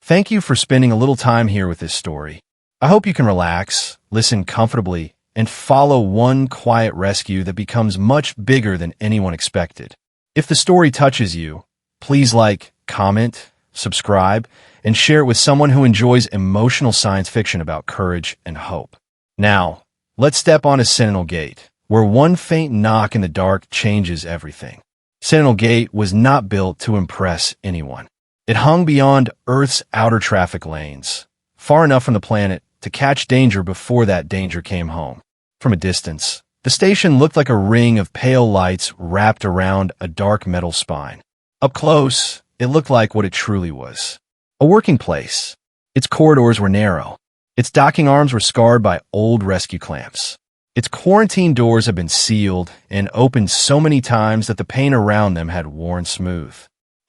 Thank you for spending a little time here with this story. I hope you can relax, listen comfortably, and follow one quiet rescue that becomes much bigger than anyone expected. If the story touches you, please like, comment, subscribe, and share it with someone who enjoys emotional science fiction about courage and hope. Now, let's step onto Sentinel Gate, where one faint knock in the dark changes everything. Sentinel Gate was not built to impress anyone. It hung beyond Earth's outer traffic lanes, far enough from the planet to catch danger before that danger came home. From a distance, the station looked like a ring of pale lights wrapped around a dark metal spine. Up close, it looked like what it truly was. A working place. Its corridors were narrow. Its docking arms were scarred by old rescue clamps. Its quarantine doors had been sealed and opened so many times that the paint around them had worn smooth.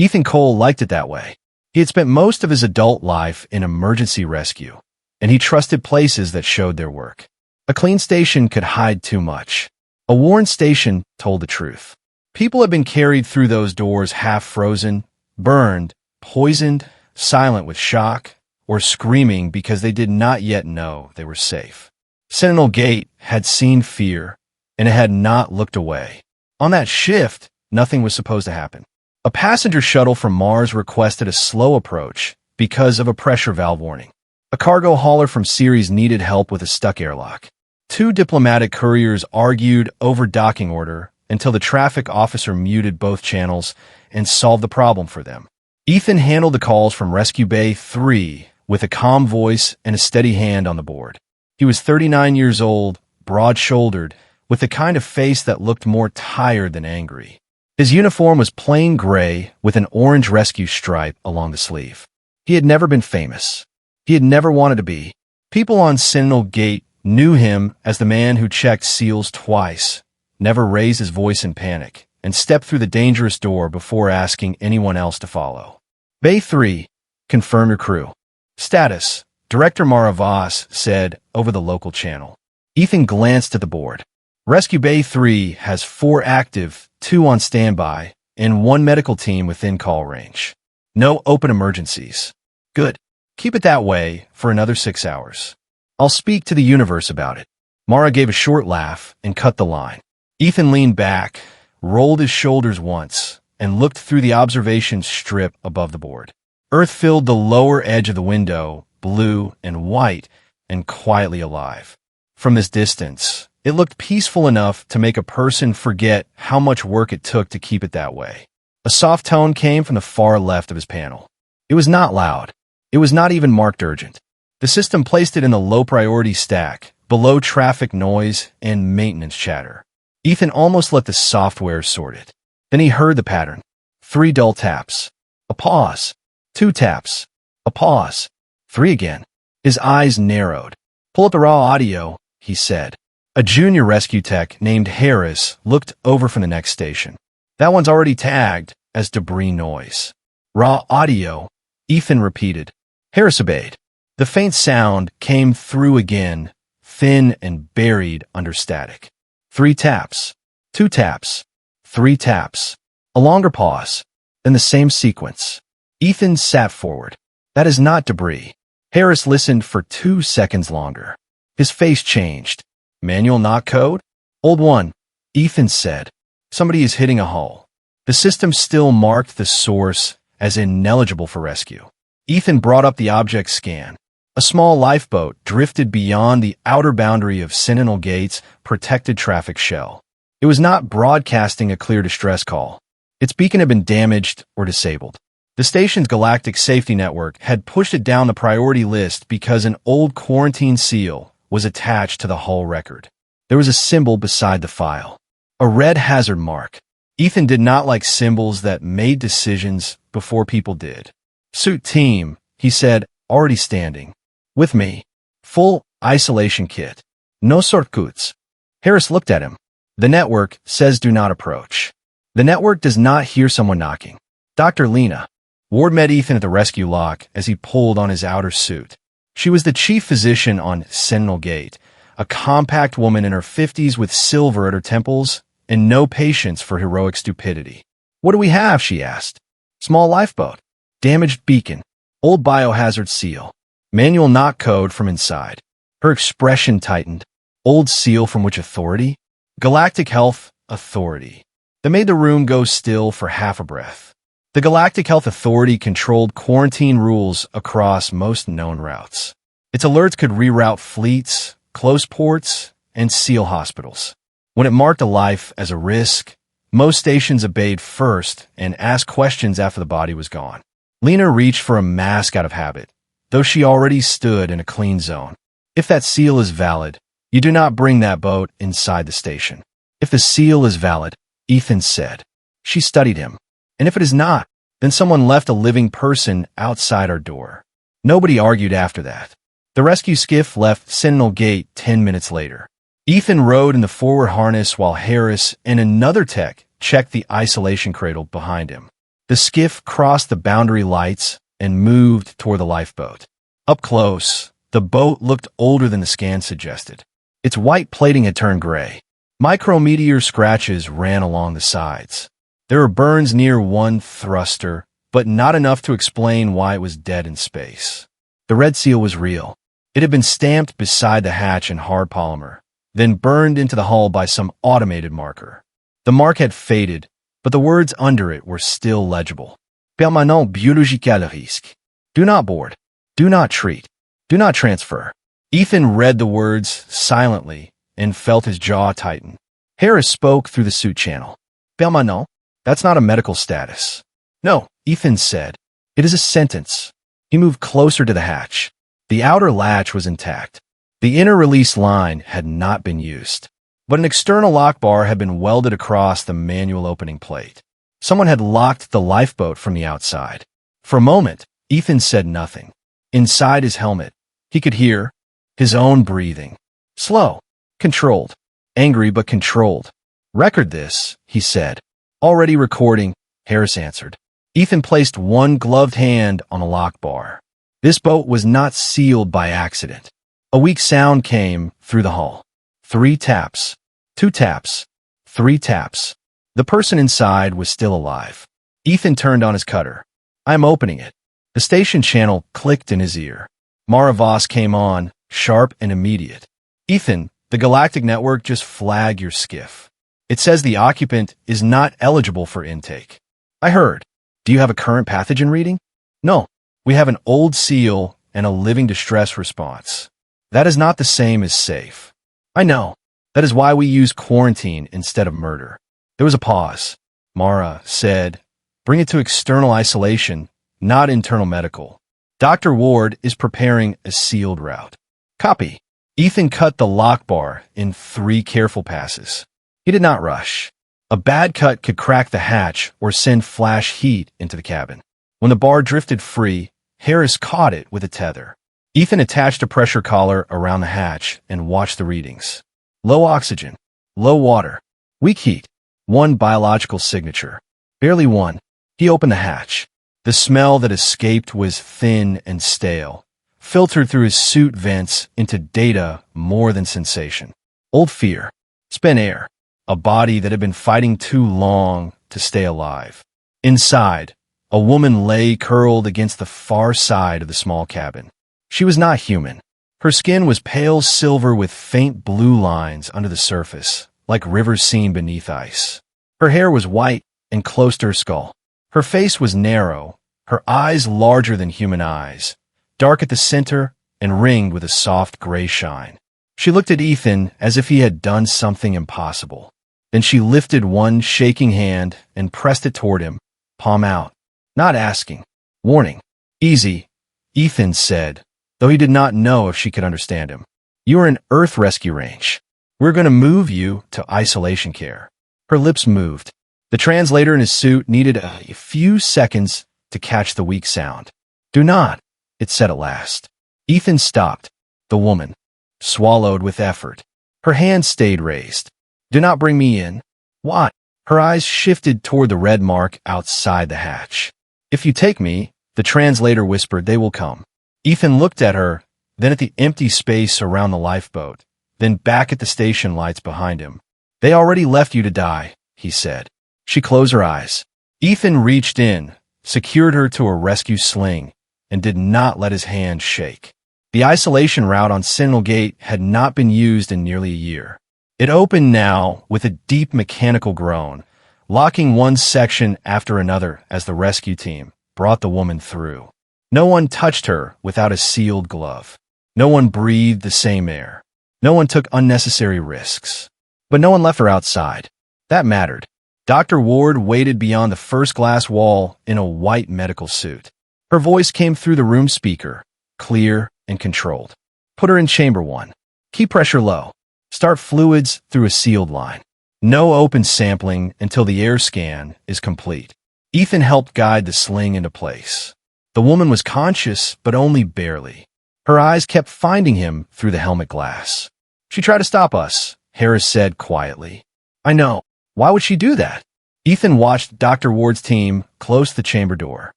Ethan Cole liked it that way. He had spent most of his adult life in emergency rescue, and he trusted places that showed their work. A clean station could hide too much. A worn station told the truth. People had been carried through those doors half frozen, burned, poisoned, silent with shock, or screaming because they did not yet know they were safe. Sentinel Gate had seen fear, and it had not looked away. On that shift, nothing was supposed to happen. A passenger shuttle from Mars requested a slow approach because of a pressure valve warning. A cargo hauler from Ceres needed help with a stuck airlock. Two diplomatic couriers argued over docking order until the traffic officer muted both channels and solved the problem for them. Ethan handled the calls from Rescue Bay 3 with a calm voice and a steady hand on the board. He was 39 years old, broad-shouldered, with the kind of face that looked more tired than angry. His uniform was plain gray with an orange rescue stripe along the sleeve. He had never been famous. He had never wanted to be. People on Sentinel Gate knew him as the man who checked seals twice, never raised his voice in panic, and stepped through the dangerous door before asking anyone else to follow. Bay 3, confirm your crew. Status, Director Mara said over the local channel. Ethan glanced at the board. Rescue Bay 3 has 4 active, 2 on standby, and 1 medical team within call range. No open emergencies. Good. Keep it that way for another 6 hours. I'll speak to the universe about it. Mara gave a short laugh and cut the line. Ethan leaned back, rolled his shoulders once, and looked through the observation strip above the board. Earth filled the lower edge of the window, blue and white, and quietly alive. From this distance, it looked peaceful enough to make a person forget how much work it took to keep it that way. A soft tone came from the far left of his panel. It was not loud. It was not even marked urgent. The system placed it in the low-priority stack, below traffic noise and maintenance chatter. Ethan almost let the software sort it. Then he heard the pattern. 3 dull taps. A pause. 2 taps. A pause. 3 again. His eyes narrowed. Pull up the raw audio, he said. A junior rescue tech named Harris looked over from the next station. That one's already tagged as debris noise. Raw audio, Ethan repeated. Harris obeyed. The faint sound came through again, thin and buried under static. 3 taps. 2 taps. 3 taps. A longer pause. Then the same sequence. Ethan sat forward. That is not debris. Harris listened for 2 seconds longer. His face changed. Manual not code? Old one, Ethan said. Somebody is hitting a hull. The system still marked the source as ineligible for rescue. Ethan brought up the object scan. A small lifeboat drifted beyond the outer boundary of Sentinel Gate's protected traffic shell. It was not broadcasting a clear distress call. Its beacon had been damaged or disabled. The station's galactic safety network had pushed it down the priority list because an old quarantine seal was attached to the hull record. There was a symbol beside the file. A red hazard mark. Ethan did not like symbols that made decisions before people did. Suit team, he said, already standing. With me. Full isolation kit. No shortcuts. Harris looked at him. The network says do not approach. The network does not hear someone knocking. Dr. Lena. Ward met Ethan at the rescue lock as he pulled on his outer suit. She was the chief physician on Sentinel Gate, a compact woman in her 50s with silver at her temples and no patience for heroic stupidity. What do we have? She asked. Small lifeboat. Damaged beacon. Old biohazard seal. Manual knock code from inside. Her expression tightened. Old seal from which authority? Galactic Health Authority. That made the room go still for half a breath. The Galactic Health Authority controlled quarantine rules across most known routes. Its alerts could reroute fleets, close ports, and seal hospitals. When it marked a life as a risk, most stations obeyed first and asked questions after the body was gone. Lena reached for a mask out of habit, though she already stood in a clean zone. If that seal is valid, you do not bring that boat inside the station. If the seal is valid, Ethan said. She studied him. And if it is not, then someone left a living person outside our door. Nobody argued after that. The rescue skiff left Sentinel Gate 10 minutes later. Ethan rode in the forward harness while Harris and another tech checked the isolation cradle behind him. The skiff crossed the boundary lights and moved toward the lifeboat. Up close, the boat looked older than the scan suggested. Its white plating had turned gray. Micrometeor scratches ran along the sides. There were burns near one thruster, but not enough to explain why it was dead in space. The red seal was real. It had been stamped beside the hatch in hard polymer, then burned into the hull by some automated marker. The mark had faded, but the words under it were still legible. Permanent biological risque. Do not board. Do not treat. Do not transfer. Ethan read the words silently and felt his jaw tighten. Harris spoke through the suit channel. Permanent? That's not a medical status. No, Ethan said. It is a sentence. He moved closer to the hatch. The outer latch was intact. The inner release line had not been used, but an external lock bar had been welded across the manual opening plate. Someone had locked the lifeboat from the outside. For a moment, Ethan said nothing. Inside his helmet, he could hear his own breathing. Slow, controlled, angry but controlled. Record this, he said. Already recording, Harris answered. Ethan placed one gloved hand on a lock bar. This boat was not sealed by accident. A weak sound came through the hull. 3 taps. 2 taps. 3 taps. The person inside was still alive. Ethan turned on his cutter. I'm opening it. The station channel clicked in his ear. Mara Voss came on, sharp and immediate. Ethan, the Galactic Network just flagged your skiff. It says the occupant is not eligible for intake. I heard. Do you have a current pathogen reading? No. We have an old seal and a living distress response. That is not the same as safe. I know. That is why we use quarantine instead of murder. There was a pause. Mara said, bring it to external isolation, not internal medical. Dr. Ward is preparing a sealed route. Copy. Ethan cut the lock bar in 3 careful passes. He did not rush. A bad cut could crack the hatch or send flash heat into the cabin. When the bar drifted free, Harris caught it with a tether. Ethan attached a pressure collar around the hatch and watched the readings. Low oxygen, low water, weak heat, 1 biological signature. Barely 1. He opened the hatch. The smell that escaped was thin and stale, filtered through his suit vents into data more than sensation. Old fear. Spent air. A body that had been fighting too long to stay alive. Inside, a woman lay curled against the far side of the small cabin. She was not human. Her skin was pale silver with faint blue lines under the surface, like rivers seen beneath ice. Her hair was white and close to her skull. Her face was narrow, her eyes larger than human eyes, dark at the center and ringed with a soft gray shine. She looked at Ethan as if he had done something impossible. Then she lifted one shaking hand and pressed it toward him, palm out. Not asking. Warning. Easy, Ethan said, though he did not know if she could understand him. You are in Earth rescue range. We're going to move you to isolation care. Her lips moved. The translator in his suit needed a few seconds to catch the weak sound. Do not, it said at last. Ethan stopped. The woman swallowed with effort. Her hand stayed raised. Do not bring me in. What? Her eyes shifted toward the red mark outside the hatch. If you take me, the translator whispered, they will come. Ethan looked at her, then at the empty space around the lifeboat, then back at the station lights behind him. They already left you to die, he said. She closed her eyes. Ethan reached in, secured her to a rescue sling, and did not let his hand shake. The isolation route on Sentinel Gate had not been used in nearly a year. It opened now with a deep mechanical groan, locking one section after another as the rescue team brought the woman through. No one touched her without a sealed glove. No one breathed the same air. No one took unnecessary risks. But no one left her outside. That mattered. Dr. Ward waited beyond the first glass wall in a white medical suit. Her voice came through the room speaker, clear and controlled. Put her in chamber 1. Keep pressure low. Start fluids through a sealed line. No open sampling until the air scan is complete. Ethan helped guide the sling into place. The woman was conscious, but only barely. Her eyes kept finding him through the helmet glass. She tried to stop us, Harris said quietly. I know. Why would she do that? Ethan watched Dr. Ward's team close the chamber door.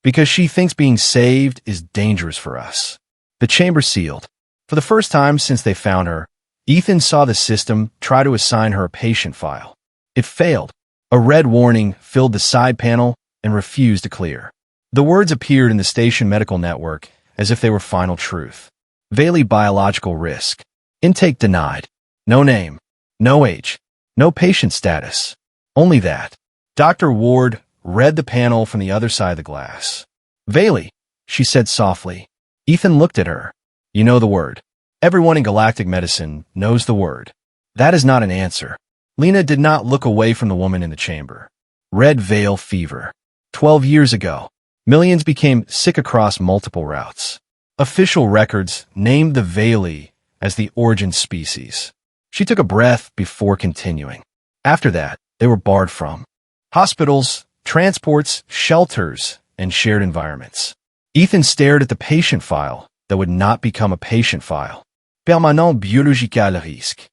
Because she thinks being saved is dangerous for us. The chamber sealed. For the first time since they found her, Ethan saw the system try to assign her a patient file. It failed. A red warning filled the side panel and refused to clear. The words appeared in the station medical network as if they were final truth. Valley biological risk. Intake denied. No name. No age. No patient status. Only that. Dr. Ward read the panel from the other side of the glass. Valley, she said softly. Ethan looked at her. You know the word. Everyone in galactic medicine knows the word. That is not an answer. Lena did not look away from the woman in the chamber. Red veil fever. 12 years ago, millions became sick across multiple routes. Official records named the Valley as the origin species. She took a breath before continuing. After that, they were barred from hospitals, transports, shelters, and shared environments. Ethan stared at the patient file that would not become a patient file. Permanent biological risque.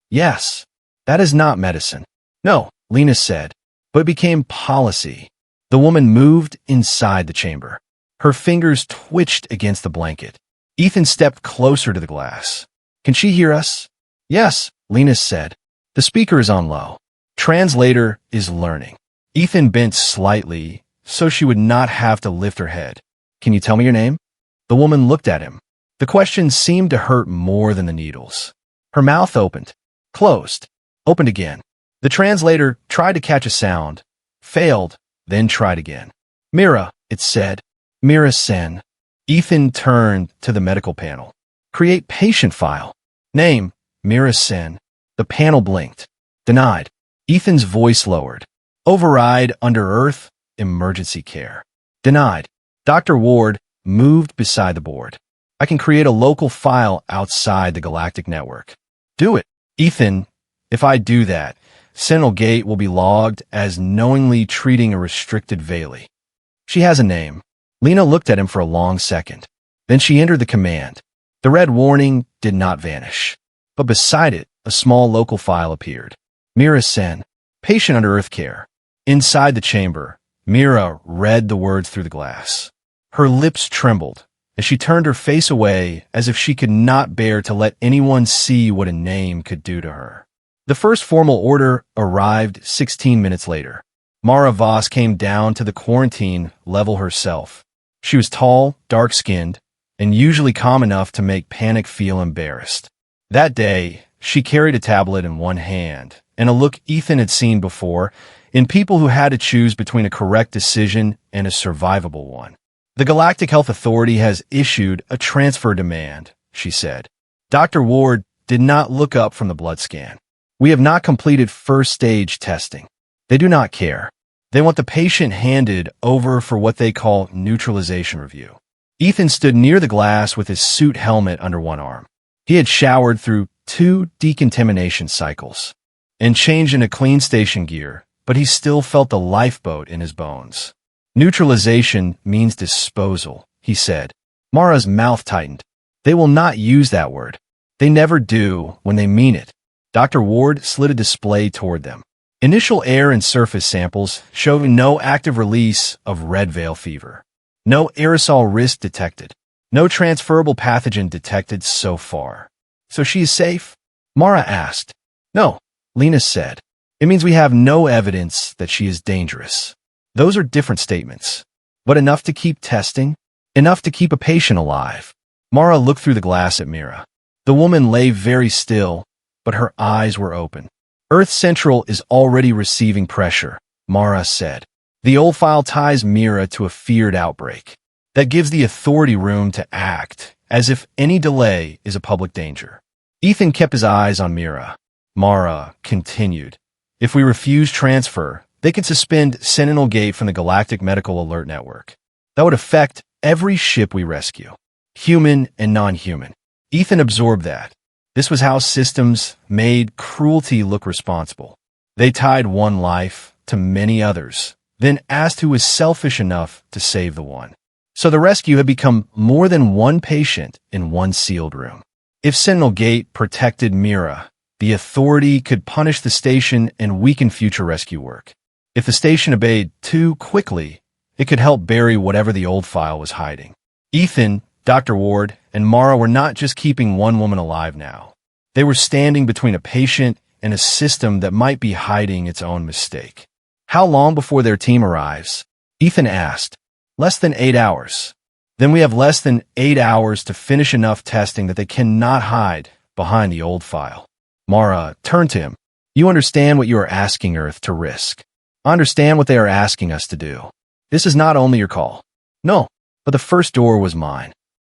Yes, that is not medicine. No, Lena said, but it became policy. The woman moved inside the chamber. Her fingers twitched against the blanket. Ethan stepped closer to the glass. Can she hear us? Yes, Lena said. The speaker is on low. Translator is learning. Ethan bent slightly so she would not have to lift her head. Can you tell me your name? The woman looked at him. The question seemed to hurt more than the needles. Her mouth opened, closed, opened again. The translator tried to catch a sound, failed, then tried again. Mira, it said. Mira Senn. Ethan turned to the medical panel. Create patient file. Name, Mira Senn. The panel blinked. Denied. Ethan's voice lowered. Override under Earth, emergency care. Denied. Dr. Ward moved beside the board. I can create a local file outside the galactic network. Do it. Ethan, if I do that, Sentinel Gate will be logged as knowingly treating a restricted Valley. She has a name. Lena looked at him for a long second. Then she entered the command. The red warning did not vanish. But beside it, a small local file appeared. Mira Senn, patient under Earth care. Inside the chamber, Mira read the words through the glass. Her lips trembled as she turned her face away as if she could not bear to let anyone see what a name could do to her. The first formal order arrived 16 minutes later. Mara Voss came down to the quarantine level herself. She was tall, dark-skinned, and usually calm enough to make Panic feel embarrassed. That day, she carried a tablet in one hand, and a look Ethan had seen before in people who had to choose between a correct decision and a survivable one. The Galactic Health Authority has issued a transfer demand, she said. Dr. Ward did not look up from the blood scan. We have not completed first-stage testing. They do not care. They want the patient handed over for what they call neutralization review. Ethan stood near the glass with his suit helmet under one arm. He had showered through 2 decontamination cycles and changed into clean station gear, but he still felt the lifeboat in his bones. Neutralization means disposal, he said. Mara's mouth tightened. They will not use that word. They never do when they mean it. Dr. Ward slid a display toward them. Initial air and surface samples showed no active release of red veil fever. No aerosol risk detected. No transferable pathogen detected so far. So she is safe? Mara asked. No, Lena said. It means we have no evidence that she is dangerous. Those are different statements. But enough to keep testing? Enough to keep a patient alive. Mara looked through the glass at Mira. The woman lay very still, but her eyes were open. Earth Central is already receiving pressure, Mara said. The old file ties Mira to a feared outbreak. That gives the authority room to act, as if any delay is a public danger. Ethan kept his eyes on Mira. Mara continued. If we refuse transfer, they can suspend Sentinel Gate from the Galactic Medical Alert Network. That would affect every ship we rescue, human and non-human. Ethan absorbed that. This was how systems made cruelty look responsible. They tied one life to many others, then asked who was selfish enough to save the one. So the rescue had become more than one patient in one sealed room. If Sentinel Gate protected Mira, the authority could punish the station and weaken future rescue work. If the station obeyed too quickly, it could help bury whatever the old file was hiding. Ethan, Dr. Ward, and Mara were not just keeping one woman alive now. They were standing between a patient and a system that might be hiding its own mistake. How long before their team arrives? Ethan asked. Less than 8 hours. Then we have less than 8 hours to finish enough testing that they cannot hide behind the old file. Mara turned to him. You understand what you are asking Earth to risk. I understand what they are asking us to do. This is not only your call. No, but the first door was mine.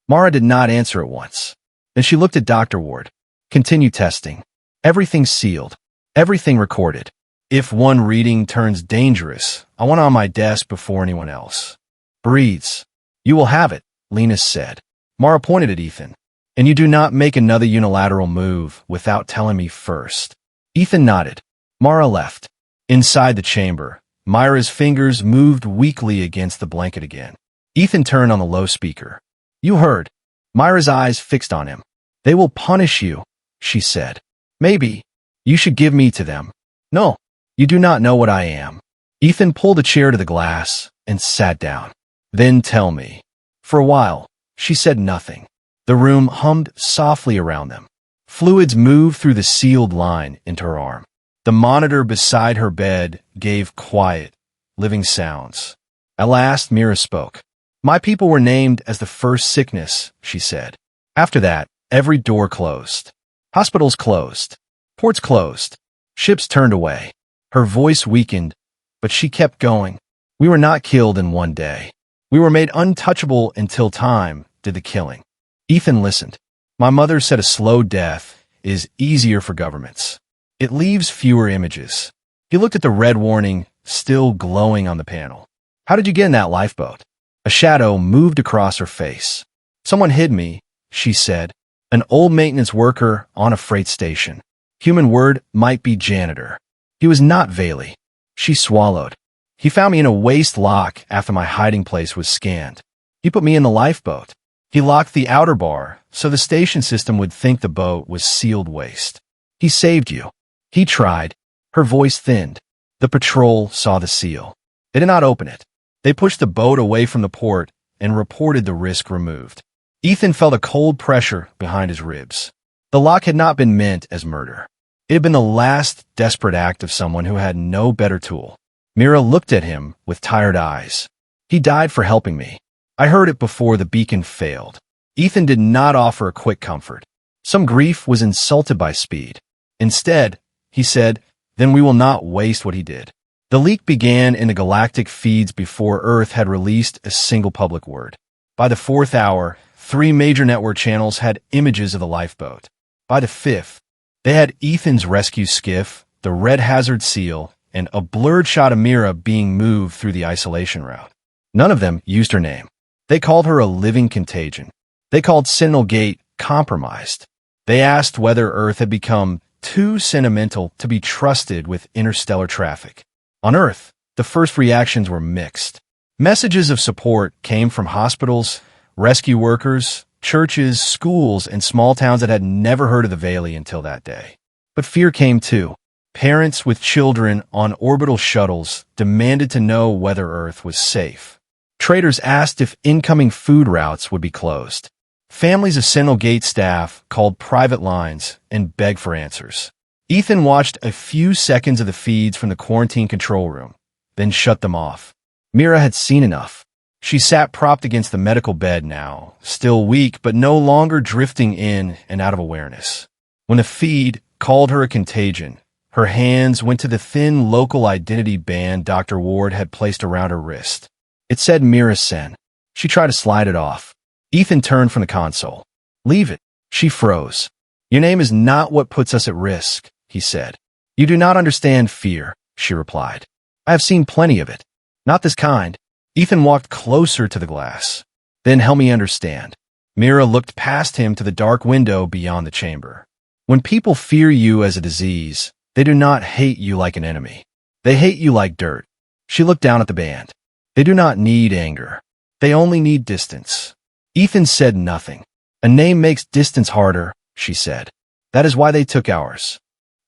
Mara did not answer at once. Then she looked at Dr. Ward. Continue testing. Everything sealed. Everything recorded. If one reading turns dangerous, I want it on my desk before anyone else. Breathes. You will have it, Linus said. Mara pointed at Ethan. And you do not make another unilateral move without telling me first. Ethan nodded. Mara left. Inside the chamber, Mira's fingers moved weakly against the blanket again. Ethan turned on the low speaker. You heard. Mira's eyes fixed on him. They will punish you, she said. Maybe. You should give me to them. No, you do not know what I am. Ethan pulled a chair to the glass and sat down. Then tell me. For a while, she said nothing. The room hummed softly around them. Fluids moved through the sealed line into her arm. The monitor beside her bed gave quiet, living sounds. At last, Mira spoke. My people were named as the first sickness, she said. After that, every door closed. Hospitals closed. Ports closed. Ships turned away. Her voice weakened, but she kept going. We were not killed in one day. We were made untouchable until time did the killing. Ethan listened. My mother said a slow death is easier for governments. It leaves fewer images. He looked at the red warning still glowing on the panel. How did you get in that lifeboat? A shadow moved across her face. Someone hid me, she said. An old maintenance worker on a freight station. Human word might be janitor. He was not Veli. She swallowed. He found me in a waste lock after my hiding place was scanned. He put me in the lifeboat. He locked the outer bar so the station system would think the boat was sealed waste. He saved you. He tried. Her voice thinned. The patrol saw the seal. They did not open it. They pushed the boat away from the port and reported the risk removed. Ethan felt a cold pressure behind his ribs. The lock had not been meant as murder. It had been the last desperate act of someone who had no better tool. Mira looked at him with tired eyes. He died for helping me. I heard it before the beacon failed. Ethan did not offer a quick comfort. Some grief was insulted by speed. Instead, he said, then we will not waste what he did. The leak began in the galactic feeds before Earth had released a single public word. By the 4th hour, 3 major network channels had images of the lifeboat. By the 5th, they had Ethan's rescue skiff, the red hazard seal, and a blurred shot of Mira being moved through the isolation route. None of them used her name. They called her a living contagion. They called Sentinel Gate compromised. They asked whether Earth had become too sentimental to be trusted with interstellar traffic. On Earth, the first reactions were mixed. Messages of support came from hospitals, rescue workers, churches, schools, and small towns that had never heard of the Veli until that day. But fear came too. Parents with children on orbital shuttles demanded to know whether Earth was safe. Traders asked if incoming food routes would be closed. Families of Sentinel Gate staff called private lines and begged for answers. Ethan watched a few seconds of the feeds from the quarantine control room, then shut them off. Mira had seen enough. She sat propped against the medical bed now, still weak but no longer drifting in and out of awareness. When the feed called her a contagion, her hands went to the thin local identity band Dr. Ward had placed around her wrist. It said Mira Senn. She tried to slide it off. Ethan turned from the console. "Leave it." She froze. "Your name is not what puts us at risk," he said. "You do not understand fear," she replied. "I have seen plenty of it. Not this kind." Ethan walked closer to the glass. "Then help me understand." Mira looked past him to the dark window beyond the chamber. "When people fear you as a disease, they do not hate you like an enemy. They hate you like dirt." She looked down at the band. "They do not need anger. They only need distance." Ethan said nothing. "A name makes distance harder," she said. "That is why they took ours."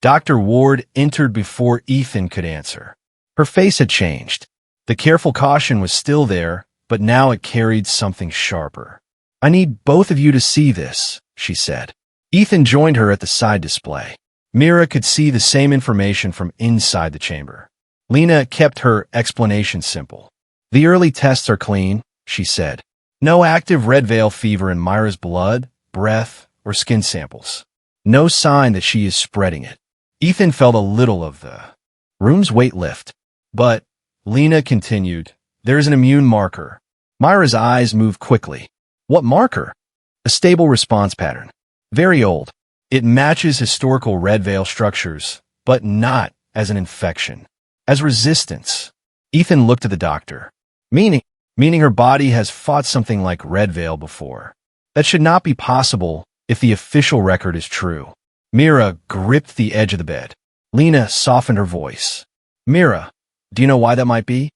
Dr. Ward entered before Ethan could answer. Her face had changed. The careful caution was still there, but now it carried something sharper. "I need both of you to see this," she said. Ethan joined her at the side display. Mira could see the same information from inside the chamber. Lena kept her explanation simple. "The early tests are clean," she said. "No active red veil fever in Mira's blood, breath, or skin samples. No sign that she is spreading it." Ethan felt a little of the room's weight lift. "But," Lena continued, "there is an immune marker." Mira's eyes moved quickly. "What marker?" "A stable response pattern. Very old. It matches historical red veil structures, but not as an infection. As resistance." Ethan looked at the doctor. Meaning her body has fought something like red veil before. That should not be possible if the official record is true. Mira gripped the edge of the bed. Lena softened her voice. "Mira, do you know why that might be?"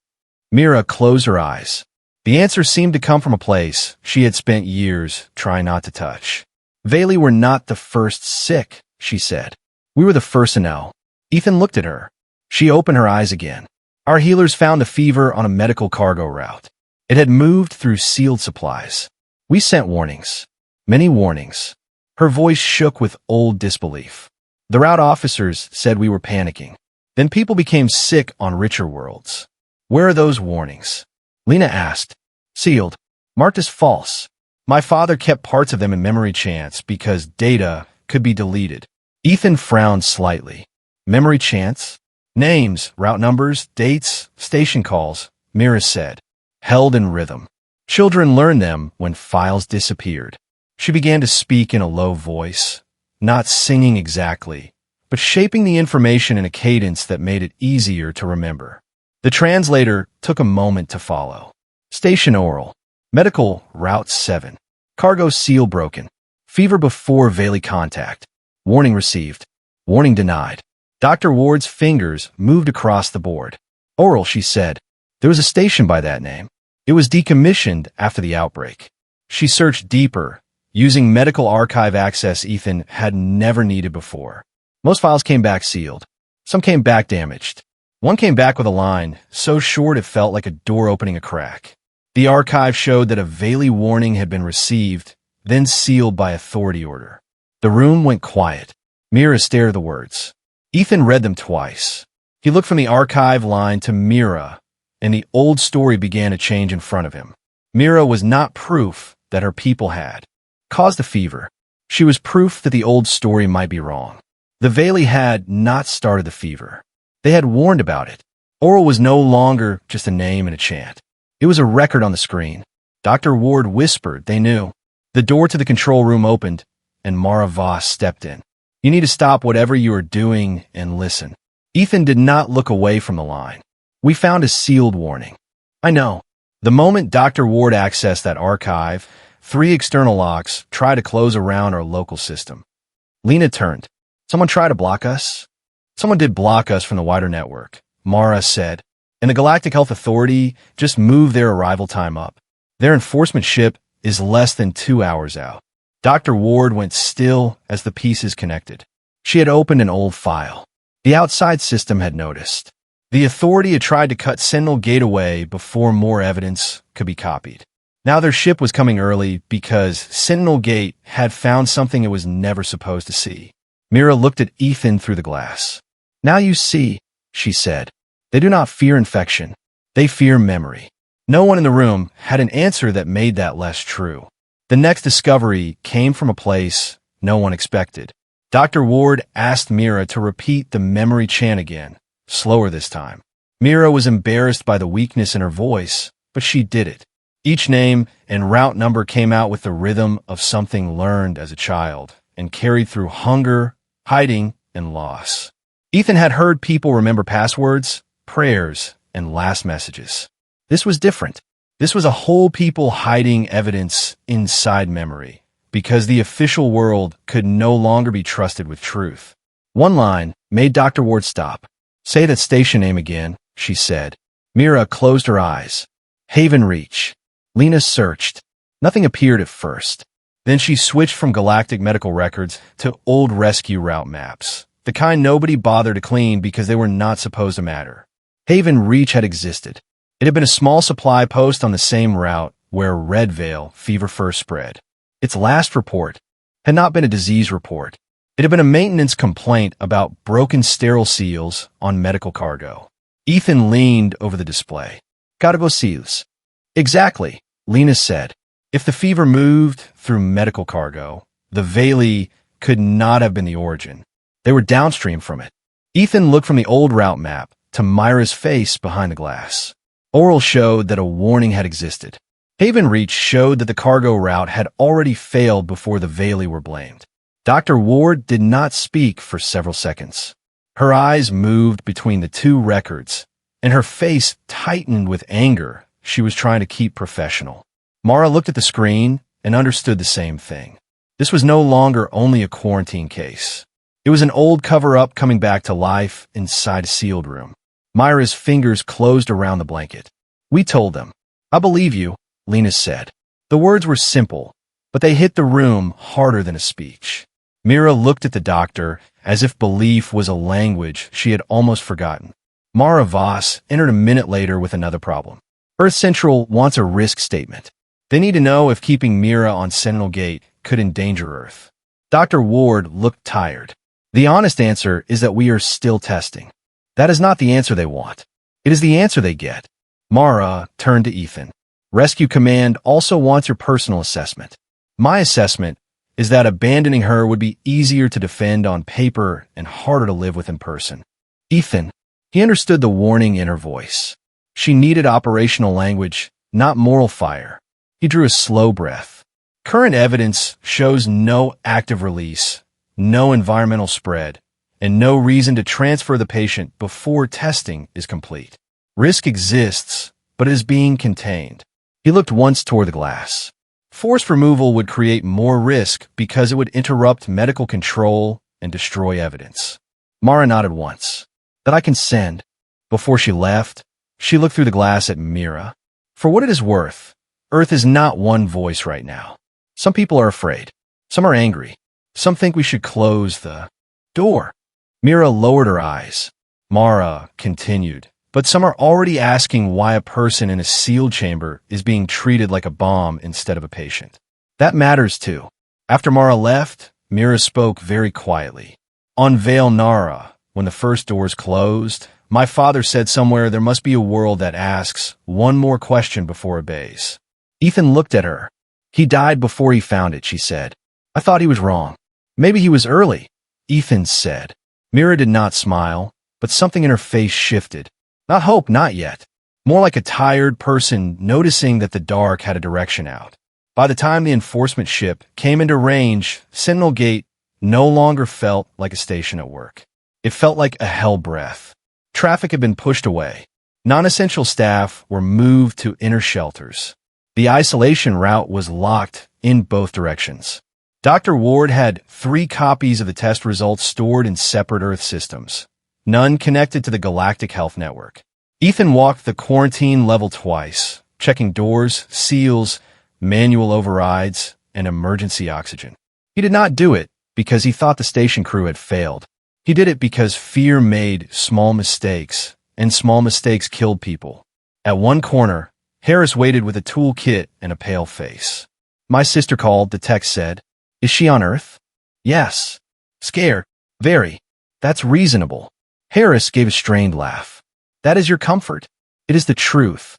Mira closed her eyes. The answer seemed to come from a place she had spent years trying not to touch. "Veli were not the first sick," she said. "We were the first to know." Ethan looked at her. She opened her eyes again. "Our healers found a fever on a medical cargo route. It had moved through sealed supplies. We sent warnings. Many warnings." Her voice shook with old disbelief. "The route officers said we were panicking. Then people became sick on richer worlds." "Where are those warnings?" Lena asked. "Sealed. Marked as false. My father kept parts of them in memory chance because data could be deleted." Ethan frowned slightly. "Memory chance? Names, route numbers, dates, station calls," Mira said. "Held in rhythm. Children learned them when files disappeared." She began to speak in a low voice, not singing exactly, but shaping the information in a cadence that made it easier to remember. The translator took a moment to follow. "Station oral. Medical route 7. Cargo seal broken. Fever before Veli contact. Warning received. Warning denied." Dr. Ward's fingers moved across the board. "Oral," she said. "There was a station by that name. It was decommissioned after the outbreak." She searched deeper, using medical archive access Ethan had never needed before. Most files came back sealed. Some came back damaged. One came back with a line so short it felt like a door opening a crack. The archive showed that a Veli warning had been received, then sealed by authority order. The room went quiet. Mira stared at the words. Ethan read them twice. He looked from the archive line to Mira, and the old story began to change in front of him. Mira was not proof that her people had caused the fever. She was proof that the old story might be wrong. The Veli had not started the fever. They had warned about it. Oral was no longer just a name and a chant. It was a record on the screen. Dr. Ward whispered they knew. The door to the control room opened, and Mara Voss stepped in. "You need to stop whatever you are doing and listen." Ethan did not look away from the line. "We found a sealed warning." "I know." The moment Dr. Ward accessed that archive, 3 external locks tried to close around our local system. Lena turned. "Someone tried to block us?" "Someone did block us from the wider network," Mara said. "And the Galactic Health Authority just moved their arrival time up. Their enforcement ship is less than 2 hours out." Dr. Ward went still as the pieces connected. She had opened an old file. The outside system had noticed. The Authority had tried to cut Sentinel Gate away before more evidence could be copied. Now their ship was coming early because Sentinel Gate had found something it was never supposed to see. Mira looked at Ethan through the glass. "Now you see," she said. "They do not fear infection. They fear memory. No one in the room had an answer that made that less true. The next discovery came from a place no one expected. Dr. Ward asked Mira to repeat the memory chant again, slower this time. Mira was embarrassed by the weakness in her voice, but she did it. Each name and route number came out with the rhythm of something learned as a child and carried through hunger, hiding, and loss. Ethan had heard people remember passwords, prayers, and last messages. This was different. This was a whole people hiding evidence inside memory, because the official world could no longer be trusted with truth. One line made Dr. Ward stop. "Say that station name again," she said. Mira closed her eyes. "Haven Reach." Lena searched. Nothing appeared at first. Then she switched from galactic medical records to old rescue route maps, the kind nobody bothered to clean because they were not supposed to matter. Haven Reach had existed. It had been a small supply post on the same route where Red Veil fever first spread. Its last report had not been a disease report. It had been a maintenance complaint about broken sterile seals on medical cargo. Ethan leaned over the display. "Cargo seals." "Exactly," Lena said. If the fever moved through medical cargo, the Veli could not have been the origin. They were downstream from it. Ethan looked from the old route map to Mira's face behind the glass. Oral showed that a warning had existed. Haven Reach showed that the cargo route had already failed before the Veli were blamed. Dr. Ward did not speak for several seconds. Her eyes moved between the two records, and her face tightened with anger. She was trying to keep professional. Mara looked at the screen and understood the same thing. This was no longer only a quarantine case. It was an old cover-up coming back to life inside a sealed room. Myra's fingers closed around the blanket. "We told them." "I believe you," Lena said. The words were simple, but they hit the room harder than a speech. Mira looked at the doctor as if belief was a language she had almost forgotten. Mara Voss entered a minute later with another problem. Earth Central wants a risk statement. They need to know if keeping Mira on Sentinel Gate could endanger Earth. Dr. Ward looked tired. "The honest answer is that we are still testing." "That is not the answer they want. It is the answer they get." Mara turned to Ethan. "Rescue Command also wants your personal assessment. My assessment is that abandoning her would be easier to defend on paper and harder to live with in person." Ethan, he understood the warning in her voice. She needed operational language, not moral fire. He drew a slow breath. Current evidence shows no active release, no environmental spread, and no reason to transfer the patient before testing is complete. Risk exists, but it is being contained. He looked once toward the glass. Forced removal would create more risk because it would interrupt medical control and destroy evidence. Mara nodded once. "That I can send." Before she left, she looked through the glass at Mira. "For what it is worth, Earth is not one voice right now. Some people are afraid. Some are angry. Some think we should close the door." Mira lowered her eyes. Mara continued. "But some are already asking why a person in a sealed chamber is being treated like a bomb instead of a patient. That matters too." After Mara left, Mira spoke very quietly. "On Vale Nara, when the first doors closed, my father said somewhere there must be a world that asks one more question before it obeys." Ethan looked at her. "He died before he found it," she said. "I thought he was wrong." "Maybe he was early," Ethan said. Mira did not smile, but something in her face shifted. Not hope, not yet. More like a tired person noticing that the dark had a direction out. By the time the enforcement ship came into range, Sentinel Gate no longer felt like a station at work. It felt like a hell breath. Traffic had been pushed away. Non-essential staff were moved to inner shelters. The isolation route was locked in both directions. Dr. Ward had 3 copies of the test results stored in separate Earth systems, none connected to the Galactic Health Network. Ethan walked the quarantine level twice, checking doors, seals, manual overrides, and emergency oxygen. He did not do it because he thought the station crew had failed. He did it because fear made small mistakes, and small mistakes killed people. At one corner, Harris waited with a toolkit and a pale face. "My sister called," the text said. "Is she on Earth?" "Yes." "Scared?" "Very." "That's reasonable." Harris gave a strained laugh. "That is your comfort. It is the truth.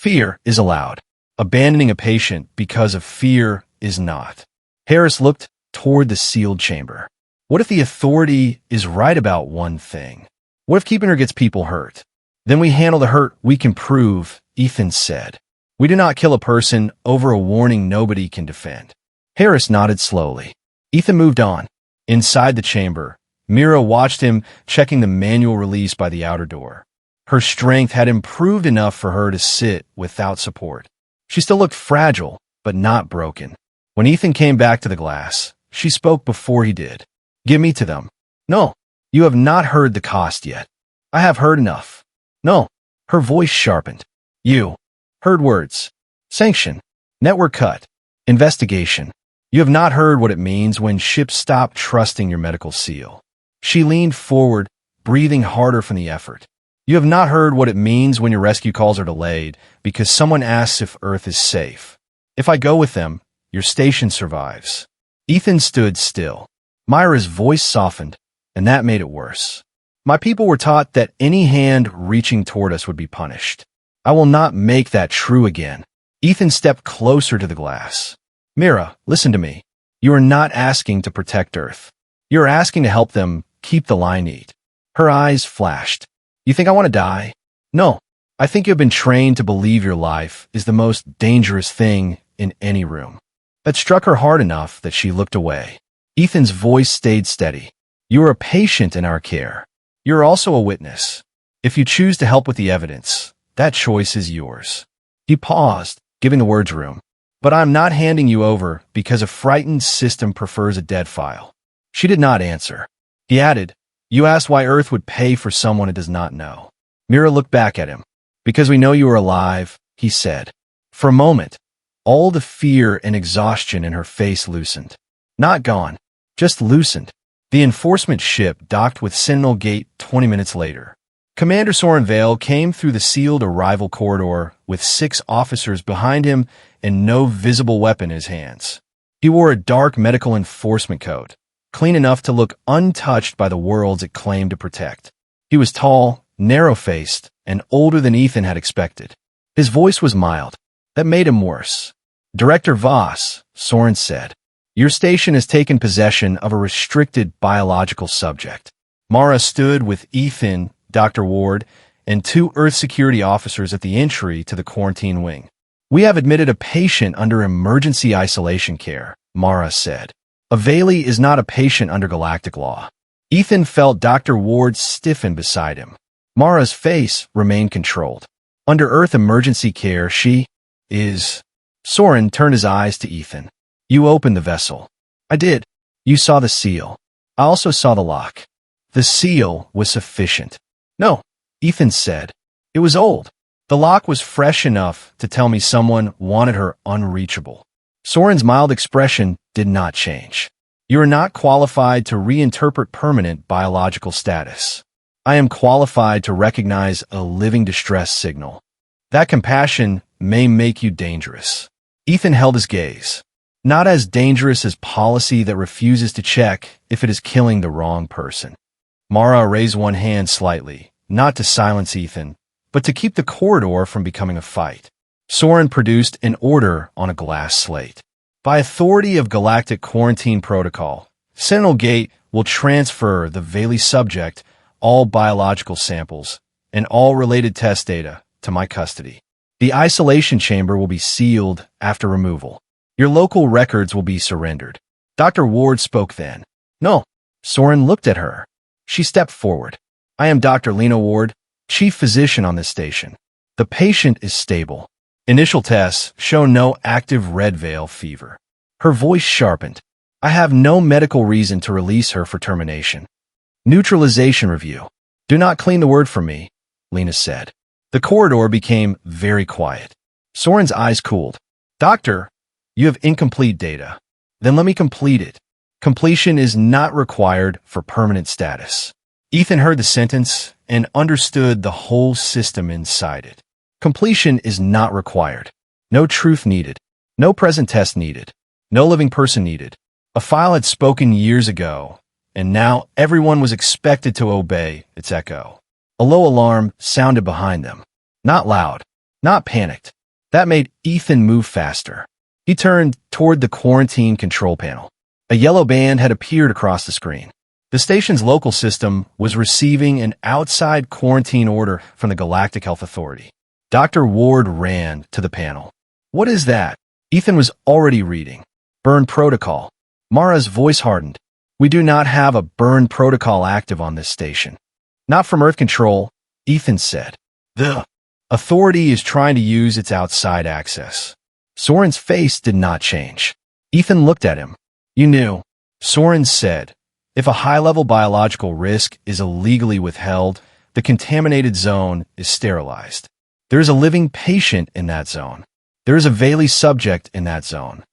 Fear is allowed. Abandoning a patient because of fear is not. Harris looked toward the sealed chamber. What if the authority is right about one thing? What if keeping her gets people hurt? Then we handle the hurt we can prove, Ethan said. We do not kill a person over a warning nobody can defend. Harris nodded slowly. Ethan moved on. Inside the chamber, Mira watched him checking the manual release by the outer door. Her strength had improved enough for her to sit without support. She still looked fragile, but not broken. When Ethan came back to the glass, she spoke before he did. Give me to them. No, you have not heard the cost yet. I have heard enough. No, her voice sharpened. You heard words. Sanction. Network cut. Investigation. You have not heard what it means when ships stop trusting your medical seal. She leaned forward, breathing harder from the effort. You have not heard what it means when your rescue calls are delayed because someone asks if Earth is safe. If I go with them, your station survives. Ethan stood still. Mira's voice softened, and that made it worse. My people were taught that any hand reaching toward us would be punished. I will not make that true again. Ethan stepped closer to the glass. Mira, listen to me. You are not asking to protect Earth. You are asking to help them keep the line neat. Her eyes flashed. You think I want to die? No. I think you have been trained to believe your life is the most dangerous thing in any room. That struck her hard enough that she looked away. Ethan's voice stayed steady. You are a patient in our care. You are also a witness. If you choose to help with the evidence, that choice is yours. He paused, giving the words room. But I'm not handing you over because a frightened system prefers a dead file. She did not answer. He added, You asked why Earth would pay for someone it does not know. Mira looked back at him. Because we know you are alive, he said. For a moment, all the fear and exhaustion in her face loosened. Not gone, just loosened. The enforcement ship docked with Sentinel Gate 20 minutes later. Commander Soren Vale came through the sealed arrival corridor with 6 officers behind him and no visible weapon in his hands. He wore a dark medical enforcement coat, clean enough to look untouched by the worlds it claimed to protect. He was tall, narrow-faced, and older than Ethan had expected. His voice was mild. That made him worse. Director Voss, Soren said, your station has taken possession of a restricted biological subject. Mara stood with Ethan, Dr. Ward, and 2 Earth security officers at the entry to the quarantine wing. We have admitted a patient under emergency isolation care, Mara said. A Valley is not a patient under galactic law. Ethan felt Dr. Ward stiffen beside him. Mara's face remained controlled. Under Earth emergency care, she is... Soren turned his eyes to Ethan. You opened the vessel. I did. You saw the seal. I also saw the lock. The seal was sufficient. No, Ethan said. It was old. The lock was fresh enough to tell me someone wanted her unreachable. Soren's mild expression did not change. You are not qualified to reinterpret permanent biological status. I am qualified to recognize a living distress signal. That compassion may make you dangerous. Ethan held his gaze. Not as dangerous as policy that refuses to check if it is killing the wrong person. Mara raised one hand slightly, not to silence Ethan, but to keep the corridor from becoming a fight. Soren produced an order on a glass slate. By authority of Galactic Quarantine Protocol, Sentinel Gate will transfer the Valley subject, all biological samples, and all related test data to my custody. The isolation chamber will be sealed after removal. Your local records will be surrendered. Dr. Ward spoke then. No. Soren looked at her. She stepped forward. I am Dr. Lena Ward, chief physician on this station. The patient is stable. Initial tests show no active red veil fever. Her voice sharpened. I have no medical reason to release her for termination. Neutralization review. Do not clean the word from me, Lena said. The corridor became very quiet. Soren's eyes cooled. Doctor, you have incomplete data. Then let me complete it. Completion is not required for permanent status. Ethan heard the sentence and understood the whole system inside it. Completion is not required. No truth needed. No present test needed. No living person needed. A file had spoken years ago, and now everyone was expected to obey its echo. A low alarm sounded behind them. Not loud, not panicked, That made Ethan move faster. He turned toward the quarantine control panel. A yellow band had appeared across the screen. The station's local system was receiving an outside quarantine order from the Galactic Health Authority. Dr. Ward ran to the panel. "What is that?" Ethan was already reading. "Burn protocol." Mara's voice hardened. "We do not have a burn protocol active on this station." "Not from Earth Control," Ethan said. "The Authority is trying to use its outside access." Soren's face did not change. Ethan looked at him. "You knew," Soren said. "If a high-level biological risk is illegally withheld, the contaminated zone is sterilized. There is a living patient in that zone. There is a Veli subject in that zone."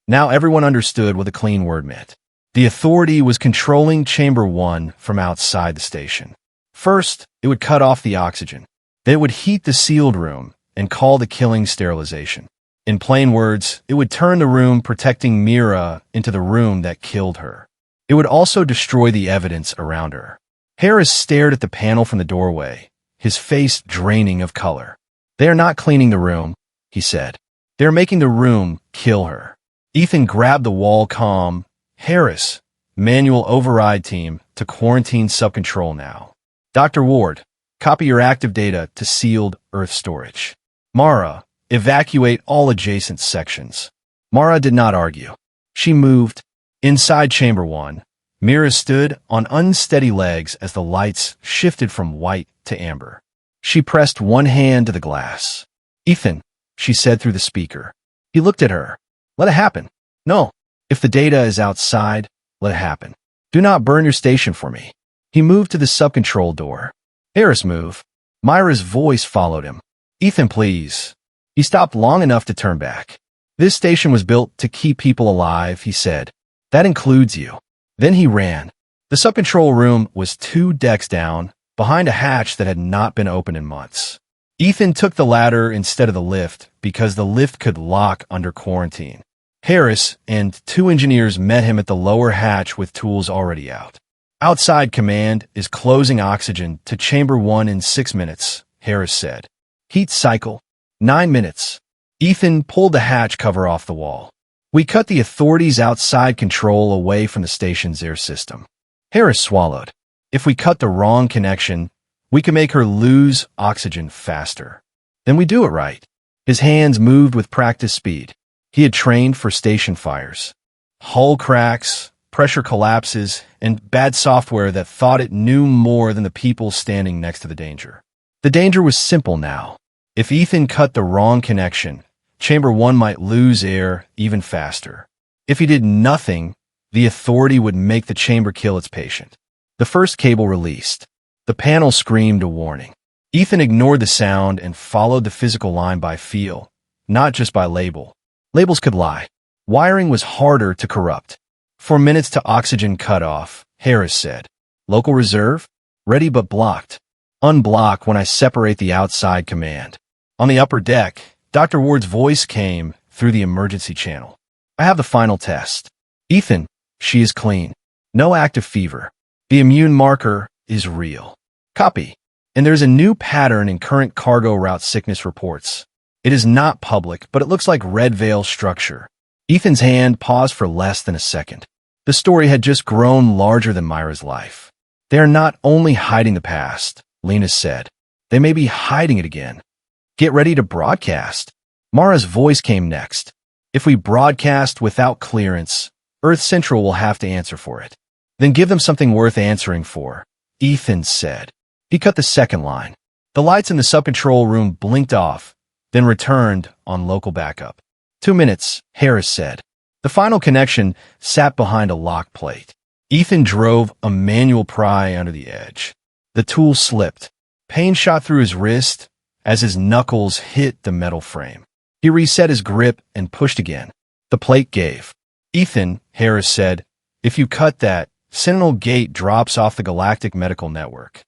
Now everyone understood what the clean word meant. The Authority was controlling Chamber 1 from outside the station. First, it would cut off the oxygen. Then it would heat the sealed room and call the killing sterilization. In plain words, it would turn the room protecting Mira into the room that killed her. It would also destroy the evidence around her. Harris stared at the panel from the doorway, his face draining of color. "They are not cleaning the room," he said. "They are making the room kill her." Ethan grabbed the wall comm. "Harris, manual override team to quarantine subcontrol now. Dr. Ward, copy your active data to sealed Earth storage. Mara, evacuate all adjacent sections." Mara did not argue. She moved. Inside Chamber 1, Mira stood on unsteady legs as the lights shifted from white to amber. She pressed one hand to the glass. "Ethan," she said through the speaker. He looked at her. "Let it happen." "No. If the data is outside, let it happen. Do not burn your station for me." He moved to the subcontrol door. "Harris, move." Mira's voice followed him. "Ethan, please." He stopped long enough to turn back. "This station was built to keep people alive," he said. "That includes you." Then he ran. The subcontrol room was 2 decks down, behind a hatch that had not been opened in months. Ethan took the ladder instead of the lift because the lift could lock under quarantine. Harris and 2 engineers met him at the lower hatch with tools already out. "Outside command is closing oxygen to Chamber 1 in 6 minutes, Harris said. "Heat cycle, 9 minutes. Ethan pulled the hatch cover off the wall. "We cut the Authority's outside control away from the station's air system." Harris swallowed. "If we cut the wrong connection, we can make her lose oxygen faster. Then we do it right." His hands moved with practice speed. He had trained for station fires. Hull cracks, pressure collapses, and bad software that thought it knew more than the people standing next to the danger. The danger was simple now. If Ethan cut the wrong connection, Chamber 1 might lose air even faster. If he did nothing, the Authority would make the chamber kill its patient. The first cable released. The panel screamed a warning. Ethan ignored the sound and followed the physical line by feel, not just by label. Labels could lie. Wiring was harder to corrupt. 4 minutes to oxygen cutoff, Harris said. "Local reserve? Ready but blocked. Unblock when I separate the outside command." On the upper deck, Dr. Ward's voice came through the emergency channel. "I have the final test. Ethan, she is clean. No active fever. The immune marker is real. Copy. And there's a new pattern in current cargo route sickness reports. It is not public, but it looks like red veil structure." Ethan's hand paused for less than a second. The story had just grown larger than Mira's life. "They are not only hiding the past," Lena said. "They may be hiding it again. Get ready to broadcast." Mara's voice came next. "If we broadcast without clearance, Earth Central will have to answer for it. Then give them something worth answering for," Ethan said. He cut the second line. The lights in the subcontrol room blinked off, then returned on local backup. 2 minutes, Harris said. The final connection sat behind a lock plate. Ethan drove a manual pry under the edge. The tool slipped. Pain shot through his wrist as his knuckles hit the metal frame. He reset his grip and pushed again. The plate gave. "Ethan," Harris said, "if you cut that, Sentinel Gate drops off the Galactic Medical Network."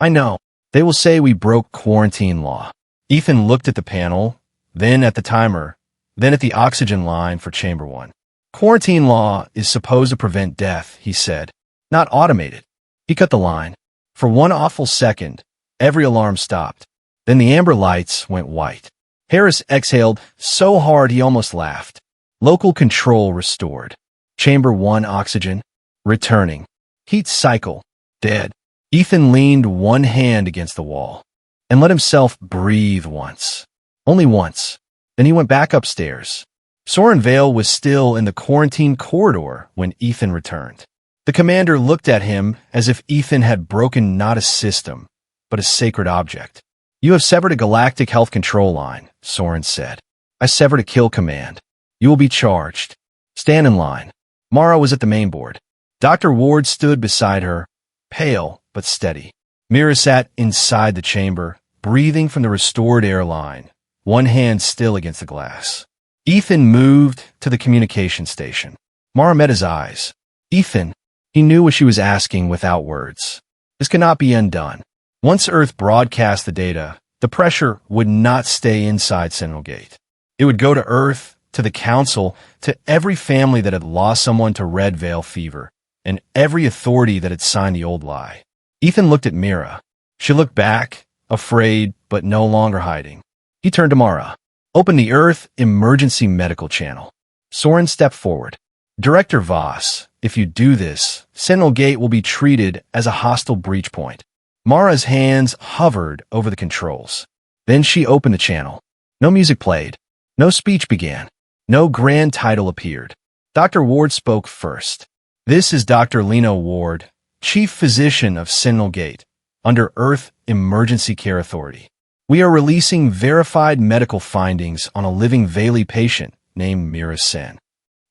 "I know. They will say we broke quarantine law." Ethan looked at the panel, then at the timer, then at the oxygen line for Chamber 1. "Quarantine law is supposed to prevent death," he said, "not automated." He cut the line. For one awful second, every alarm stopped. Then the amber lights went white. Harris exhaled so hard he almost laughed. Local control restored. Chamber 1 oxygen. Returning. Heat cycle. Dead. Ethan leaned one hand against the wall and let himself breathe once. Only once. Then he went back upstairs. Soren Vale was still in the quarantine corridor when Ethan returned. The commander looked at him as if Ethan had broken not a system, but a sacred object. You have severed a galactic health control line, Soren said. I severed a kill command. You will be charged. Stand in line. Mara was at the main board. Dr. Ward stood beside her, pale but steady. Mira sat inside the chamber, breathing from the restored air line, one hand still against the glass. Ethan moved to the communication station. Mara met his eyes. Ethan, he knew what she was asking without words. This cannot be undone. Once Earth broadcast the data, the pressure would not stay inside Sentinel Gate. It would go to Earth, to the Council, to every family that had lost someone to Red Veil fever, and every authority that had signed the old lie. Ethan looked at Mira. She looked back, afraid but no longer hiding. He turned to Mara. Open the Earth Emergency Medical Channel. Soren stepped forward. Director Voss, if you do this, Sentinel Gate will be treated as a hostile breach point. Mara's hands hovered over the controls. Then she opened the channel. No music played. No speech began. No grand title appeared. Dr. Ward spoke first. This is Dr. Lino Ward, Chief Physician of Sentinel Gate, under Earth Emergency Care Authority. We are releasing verified medical findings on a living Valley patient named Mira Senn.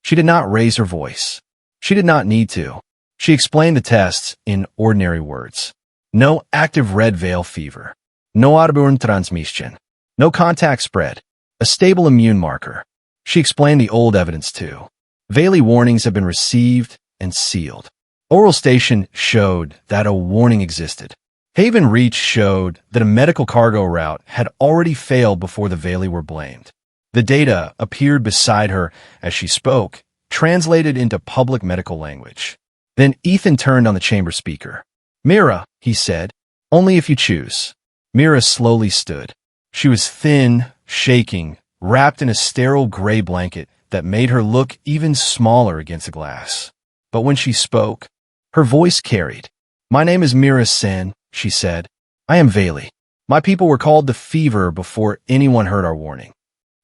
She did not raise her voice. She did not need to. She explained the tests in ordinary words. No active red veil fever. No airborne transmission. No contact spread. A stable immune marker. She explained the old evidence too. Valley warnings have been received and sealed. Oral Station showed that a warning existed. Haven Reach showed that a medical cargo route had already failed before the Valley were blamed. The data appeared beside her as she spoke, translated into public medical language. Then Ethan turned on the chamber speaker. Mira, he said, only if you choose. Mira slowly stood. She was thin, shaking, wrapped in a sterile gray blanket that made her look even smaller against the glass. But when she spoke, her voice carried. My name is Mira Senn, she said. I am Valley. My people were called to fever before anyone heard our warning.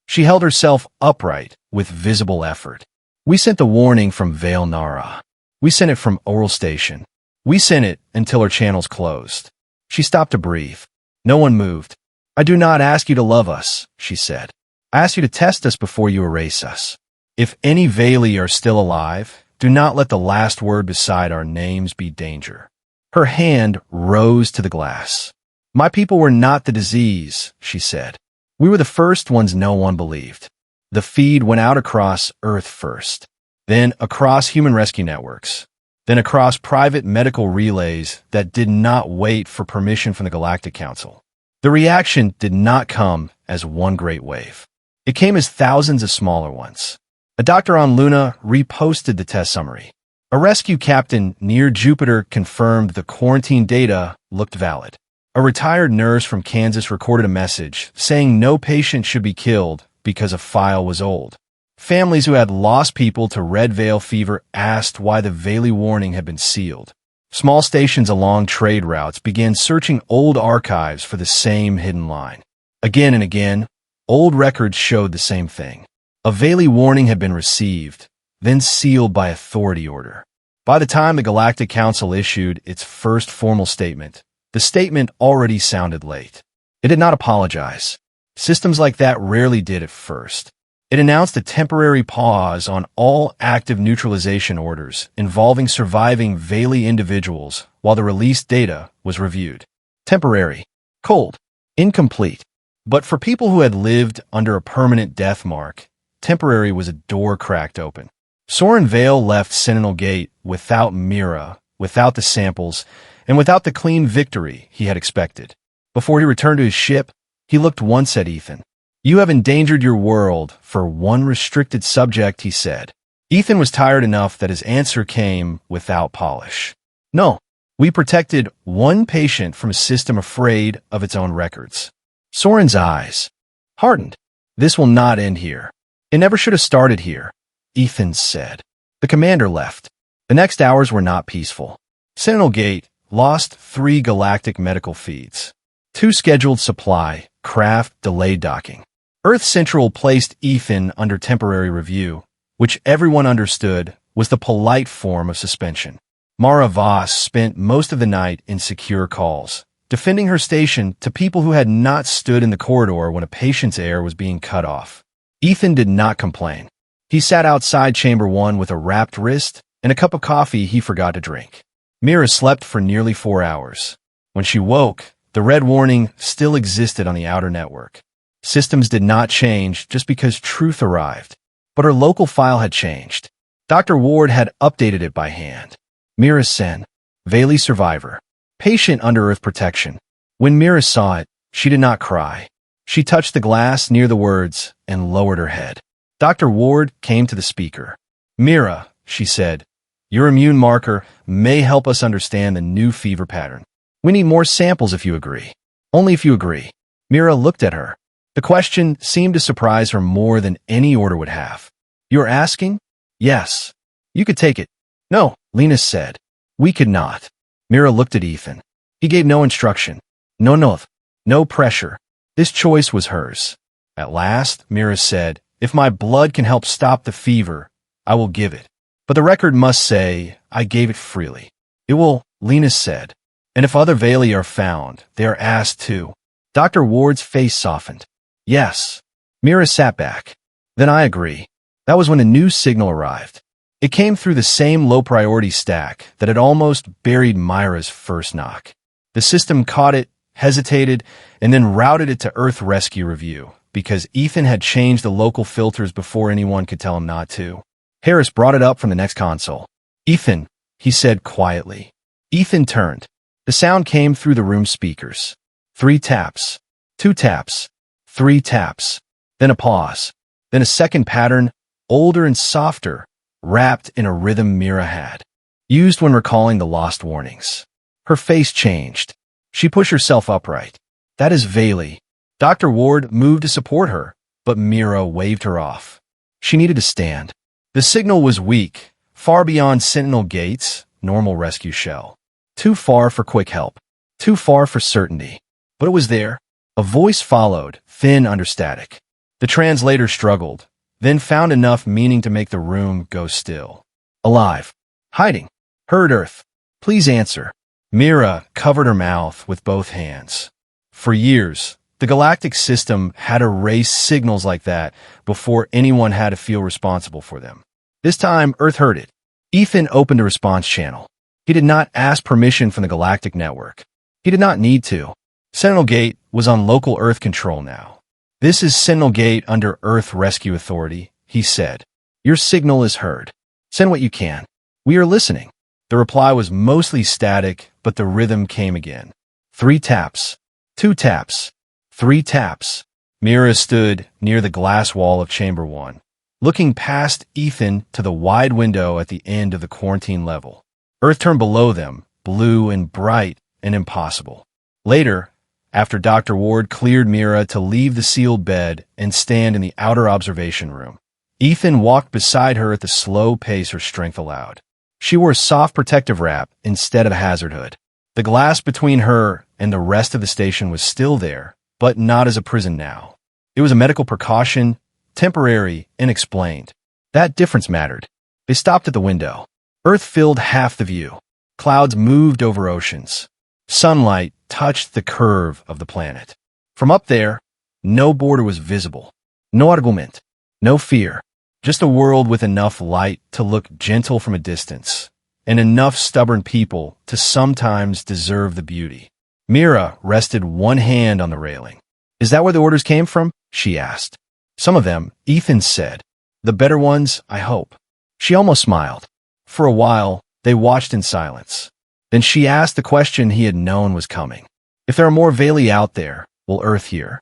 She held herself upright with visible effort. We sent the warning from Vale Nara. We sent it from Oral Station. We sent it until her channels closed. She stopped to breathe. No one moved. I do not ask you to love us, she said. I ask you to test us before you erase us. If any Valley are still alive, do not let the last word beside our names be danger. Her hand rose to the glass. My people were not the disease, she said. We were the first ones no one believed. The feed went out across Earth first, then across human rescue networks, then across private medical relays that did not wait for permission from the Galactic Council. The reaction did not come as one great wave. It came as thousands of smaller ones. A doctor on Luna reposted the test summary. A rescue captain near Jupiter confirmed the quarantine data looked valid. A retired nurse from Kansas recorded a message saying no patient should be killed because a file was old. Families who had lost people to red veil fever asked why the Valley warning had been sealed. Small stations along trade routes began searching old archives for the same hidden line. Again and again, old records showed the same thing. A Valley warning had been received, then sealed by authority order. By the time the Galactic Council issued its first formal statement, the statement already sounded late. It did not apologize. Systems like that rarely did at first. It announced a temporary pause on all active neutralization orders involving surviving Valley individuals while the released data was reviewed. Temporary. Cold. Incomplete. But for people who had lived under a permanent death mark, temporary was a door cracked open. Soren Vale left Sentinel Gate without Mira, without the samples, and without the clean victory he had expected. Before he returned to his ship, he looked once at Ethan. You have endangered your world for one restricted subject, he said. Ethan was tired enough that his answer came without polish. No, we protected one patient from a system afraid of its own records. Soren's eyes hardened. This will not end here. It never should have started here, Ethan said. The commander left. The next hours were not peaceful. Sentinel Gate lost 3 galactic medical feeds. 2 scheduled supply craft delayed docking. Earth Central placed Ethan under temporary review, which everyone understood was the polite form of suspension. Mara Voss spent most of the night in secure calls, defending her station to people who had not stood in the corridor when a patient's air was being cut off. Ethan did not complain. He sat outside Chamber 1 with a wrapped wrist and a cup of coffee he forgot to drink. Mira slept for nearly 4 hours. When she woke, the red warning still existed on the outer network. Systems did not change just because truth arrived, but her local file had changed. Dr. Ward had updated it by hand. Mira Senn, Valley survivor, patient under Earth protection. When Mira saw it, she did not cry. She touched the glass near the words and lowered her head. Dr. Ward came to the speaker. Mira, she said, your immune marker may help us understand the new fever pattern. We need more samples if you agree. Only if you agree. Mira looked at her. The question seemed to surprise her more than any order would have. You're asking? Yes. You could take it. No, Lena said. We could not. Mira looked at Ethan. He gave no instruction. No pressure. This choice was hers. At last, Mira said, if my blood can help stop the fever, I will give it. But the record must say I gave it freely. It will, Lena said. And if other Valley are found, they are asked too. Dr. Ward's face softened. Yes. Mira sat back. Then I agree. That was when a new signal arrived. It came through the same low-priority stack that had almost buried Mira's first knock. The system caught it, hesitated, and then routed it to Earth Rescue Review, because Ethan had changed the local filters before anyone could tell him not to. Harris brought it up from the next console. Ethan, he said quietly. Ethan turned. The sound came through the room's speakers. 3 taps. 2 taps. 3 taps. Then a pause. Then a second pattern, older and softer, wrapped in a rhythm Mira had, used when recalling the lost warnings. Her face changed. She pushed herself upright. That is Valley. Dr. Ward moved to support her, but Mira waved her off. She needed to stand. The signal was weak, far beyond Sentinel Gate's normal rescue shell. Too far for quick help. Too far for certainty. But it was there. A voice followed, thin under static. The translator struggled, then found enough meaning to make the room go still. Alive. Hiding. Heard Earth. Please answer. Mira covered her mouth with both hands. For years, the galactic system had erased signals like that before anyone had to feel responsible for them. This time, Earth heard it. Ethan opened a response channel. He did not ask permission from the galactic network. He did not need to. Sentinel Gate was on local Earth control now. This is Sentinel Gate under Earth Rescue Authority, he said. Your signal is heard. Send what you can. We are listening. The reply was mostly static, but the rhythm came again. 3 taps. 2 taps. 3 taps. Mira stood near the glass wall of Chamber 1, looking past Ethan to the wide window at the end of the quarantine level. Earth turned below them, blue and bright and impossible. Later, after Dr. Ward cleared Mira to leave the sealed bed and stand in the outer observation room, Ethan walked beside her at the slow pace her strength allowed. She wore a soft protective wrap instead of a hazard hood. The glass between her and the rest of the station was still there, but not as a prison now. It was a medical precaution, temporary and explained. That difference mattered. They stopped at the window. Earth filled half the view. Clouds moved over oceans. Sunlight touched the curve of the planet. From up there, no border was visible. No argument. No fear. Just a world with enough light to look gentle from a distance, and enough stubborn people to sometimes deserve the beauty. Mira rested one hand on the railing. Is that where the orders came from? She asked. Some of them, Ethan said. The better ones, I hope. She almost smiled. For a while, they watched in silence. Then she asked the question he had known was coming. If there are more Valley out there, will Earth hear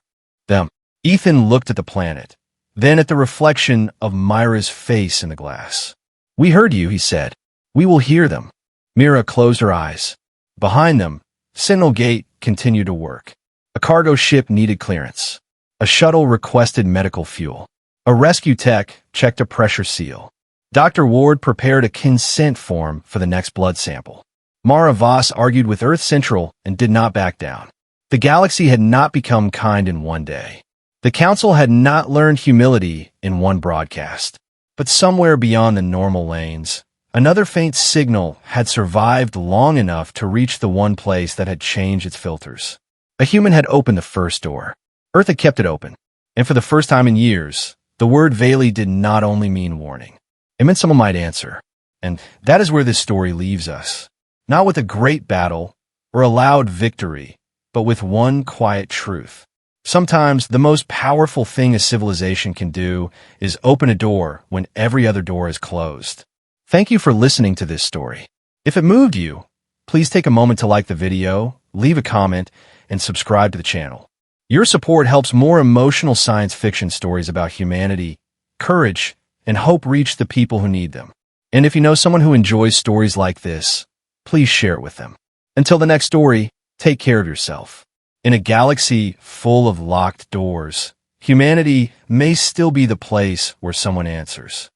them? Ethan looked at the planet, then at the reflection of Mira's face in the glass. We heard you, he said. We will hear them. Mira closed her eyes. Behind them, Sentinel Gate continued to work. A cargo ship needed clearance. A shuttle requested medical fuel. A rescue tech checked a pressure seal. Dr. Ward prepared a consent form for the next blood sample. Mara Voss argued with Earth Central and did not back down. The galaxy had not become kind in one day. The Council had not learned humility in one broadcast. But somewhere beyond the normal lanes, another faint signal had survived long enough to reach the one place that had changed its filters. A human had opened the first door. Earth had kept it open. And for the first time in years, the word Vayli did not only mean warning. It meant someone might answer. And that is where this story leaves us. Not with a great battle or a loud victory, but with one quiet truth. Sometimes the most powerful thing a civilization can do is open a door when every other door is closed. Thank you for listening to this story. If it moved you, please take a moment to like the video, leave a comment, and subscribe to the channel. Your support helps more emotional science fiction stories about humanity, courage, and hope reach the people who need them. And if you know someone who enjoys stories like this, please share it with them. Until the next story, take care of yourself. In a galaxy full of locked doors, humanity may still be the place where someone answers.